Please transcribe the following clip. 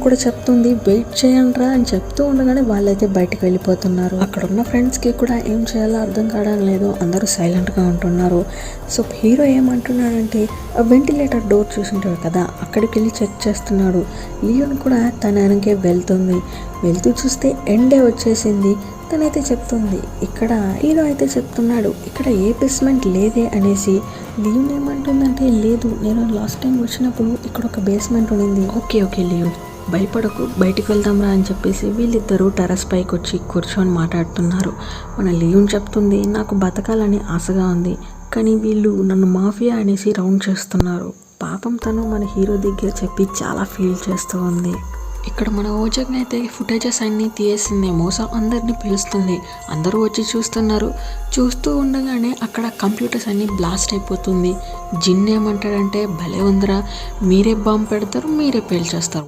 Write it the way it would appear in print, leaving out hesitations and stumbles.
కూడా చెప్తుంది వెయిట్ చేయండిరా అని చెప్తూ ఉండగానే వాళ్ళైతే బయటికి వెళ్ళిపోతున్నారు. అక్కడ ఉన్న ఫ్రెండ్స్కి కూడా ఏం చేయాలో అర్థం కావడం లేదు. అందరూ సైలెంట్గా ఉంటున్నారు. సో హీరో ఏమంటున్నాడంటే వెంటిలేటర్ డోర్ చూసింటాడు కదా, అక్కడికి వెళ్ళి చెక్ చేస్తున్నాడు. లియోన్ కూడా తన వెనకే వెళ్తూ చూస్తే ఎండే వచ్చేసింది. తనైతే చెప్తుంది, ఇక్కడ హీరో అయితే చెప్తున్నాడు ఇక్కడ ఏ బేస్మెంట్ లేదే అనేసి. లియోన్ ఏమంటుందంటే లేదు, నేను లాస్ట్ టైం వచ్చినప్పుడు ఇక్కడ ఒక బేస్మెంట్ ఉండింది. ఓకే లియోన్ భయపడకు, బయటికి వెళ్దాంరా అని చెప్పేసి వీళ్ళిద్దరూ టెర్రస్ పైకి వచ్చి కూర్చొని మాట్లాడుతున్నారు. మన లియోన్ చెప్తుంది, నాకు బతకాలని ఆశగా ఉంది, కానీ వీళ్ళు నన్ను మాఫియా అనేసి రౌండ్ చేస్తున్నారు. పాపం తను మన హీరో దగ్గర చెప్పి చాలా ఫీల్ చేస్తూ ఉంది. ఇక్కడ మన ఓజగ్ని అయితే ఫుటేజెస్ అన్నీ తీయేసిందేమో, సో అందరినీ పిలుస్తుంది. అందరూ వచ్చి చూస్తూ ఉండగానే అక్కడ కంప్యూటర్స్ అన్నీ బ్లాస్ట్ అయిపోతుంది. జిన్ ఏమంటాడంటే భలే ఉందిరా, మీరే బాంబు పెడతారు, మీరే పేల్చేస్తారు.